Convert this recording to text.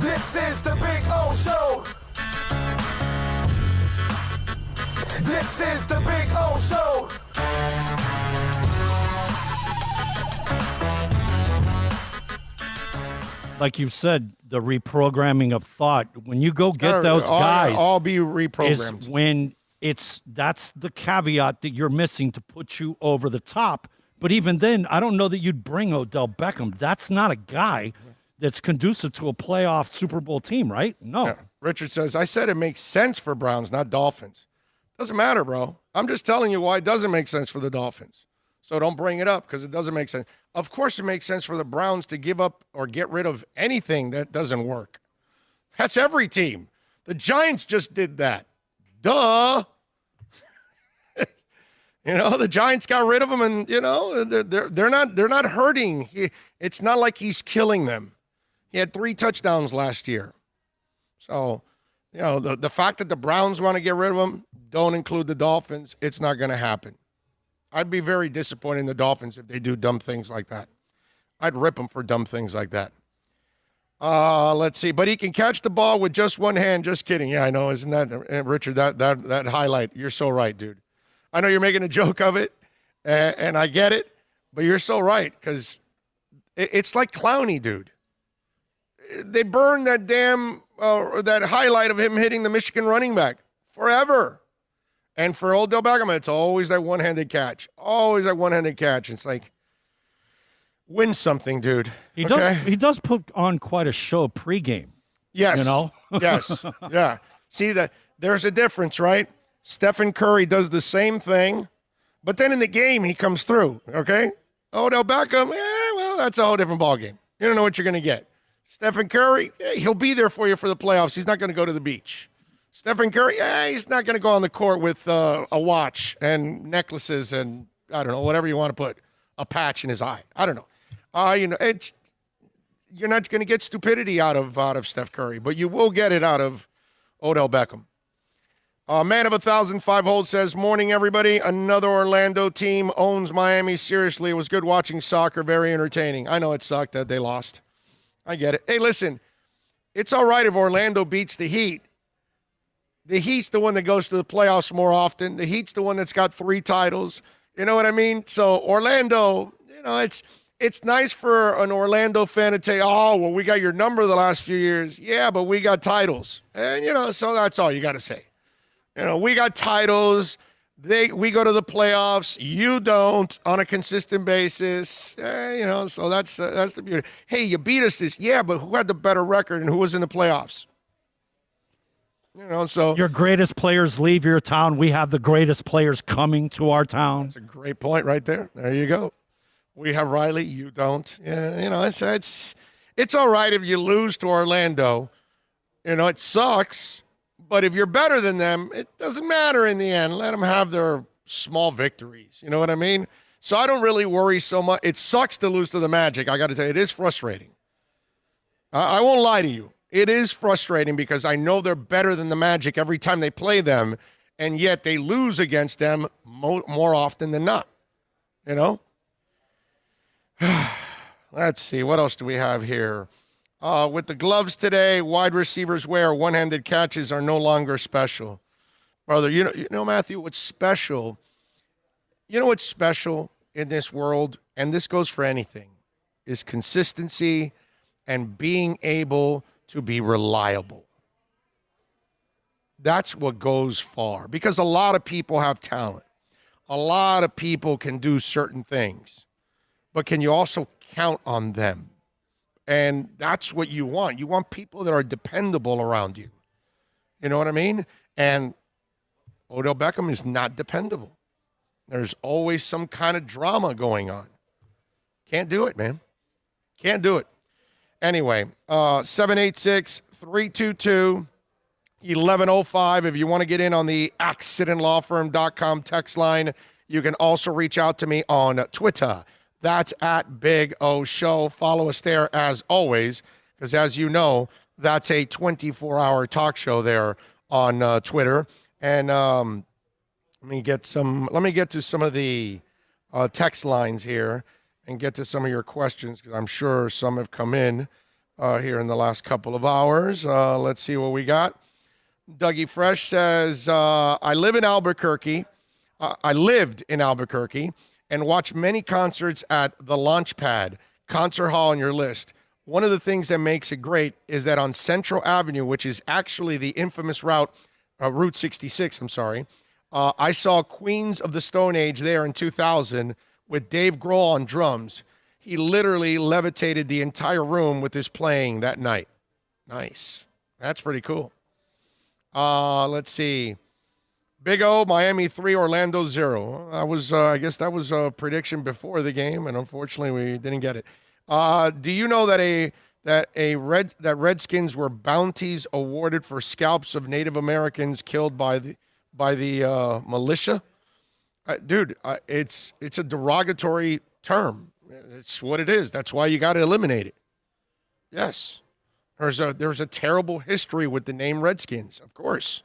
This is the Big O Show. This is the Big O Show. Like you said, the reprogramming of thought. When you go get those guys, all be reprogrammed. is when that's the caveat that you're missing to put you over the top. But even then, I don't know that you'd bring Odell Beckham. That's not a guy that's conducive to a playoff Super Bowl team, right? No. Yeah. Richard says, I said it makes sense for Browns, not Dolphins. Doesn't matter, bro. I'm just telling you why it doesn't make sense for the Dolphins. So don't bring it up because it doesn't make sense. Of course it makes sense for the Browns to give up or get rid of anything that doesn't work. That's every team. The Giants just did that. Duh. The Giants got rid of him, and they're not hurting. It's not like he's killing them. He had 3 touchdowns last year. So, the fact that the Browns want to get rid of him, don't include the Dolphins. It's not going to happen. I'd be very disappointed in the Dolphins if they do dumb things like that. I'd rip them for dumb things like that. Let's see. But he can catch the ball with just one hand. Just kidding. Yeah, I know. Isn't that, Richard, that highlight? You're so right, dude. I know you're making a joke of it, and I get it, but you're so right because it's like Clowney, dude. They burned that damn that highlight of him hitting the Michigan running back forever. And for Odell Beckham, it's always that one-handed catch. Always that one-handed catch. It's like, win something, dude. He does put on quite a show pregame. Yes. Yes. Yeah. See, there's a difference, right? Stephen Curry does the same thing, but then in the game, he comes through, okay? Odell Beckham, that's a whole different ballgame. You don't know what you're going to get. Stephen Curry, he'll be there for you for the playoffs. He's not going to go to the beach. Stephen Curry, he's not going to go on the court with a watch and necklaces and, I don't know, whatever you want to put, a patch in his eye. I don't know. You're not going to get stupidity out of Steph Curry, but you will get it out of Odell Beckham. Man of 1,005 Holes says, morning, everybody. Another Orlando team owns Miami. Seriously, it was good watching soccer. Very entertaining. I know it sucked that they lost. I get it. Hey, listen, it's all right if Orlando beats the Heat. The Heat's the one that goes to the playoffs more often. The Heat's the one that's got 3 titles. You know what I mean? So Orlando, it's nice for an Orlando fan to say, oh, well, we got your number the last few years. Yeah, but we got titles. And, so that's all you got to say. We got titles. We go to the playoffs. You don't on a consistent basis. So that's the beauty. Hey, you beat us this. Yeah, but who had the better record and who was in the playoffs? So your greatest players leave your town. We have the greatest players coming to our town. That's a great point right there. There you go. We have Riley. You don't. Yeah, it's all right if you lose to Orlando. It sucks. But if you're better than them, it doesn't matter in the end. Let them have their small victories. You know what I mean? So I don't really worry so much. It sucks to lose to the Magic. I got to tell you, it is frustrating. I won't lie to you. It is frustrating because I know they're better than the Magic every time they play them, and yet they lose against them more often than not. Let's see. What else do we have here? With the gloves today, wide receivers wear one-handed catches are no longer special. Brother, you know, Matthew, what's special? You know what's special in this world, and this goes for anything, is consistency and being able to be reliable. That's what goes far, because a lot of people have talent. A lot of people can do certain things, but can you also count on them? And that's what you want. You want people that are dependable around you. You know what I mean? And Odell Beckham is not dependable. There's always some kind of drama going on. Can't do it, man. Can't do it. Anyway, 786-322-1105. If you want to get in on the accidentlawfirm.com text line, you can also reach out to me on Twitter. That's at Big O Show. Follow us there as always, because as you know, that's a 24-hour talk show there on Twitter. And let me get to some of the text lines here and get to some of your questions, because I'm sure some have come in here in the last couple of hours. Let's see what we got. Dougie Fresh says, I lived in Albuquerque and watched many concerts at the Launchpad concert hall on your list. One of the things that makes it great is that on Central Avenue, which is actually the infamous Route 66, I saw Queens of the Stone Age there in 2000 with Dave Grohl on drums. He literally levitated the entire room with his playing that night. Nice. That's pretty cool. Let's see. Big O, Miami 3, Orlando 0. I guess that was a prediction before the game, and unfortunately we didn't get it. Do you know that Redskins were bounties awarded for scalps of Native Americans killed by the militia? Dude, it's a derogatory term. It's what it is. That's why you got to eliminate it. Yes. There's a terrible history with the name Redskins, of course.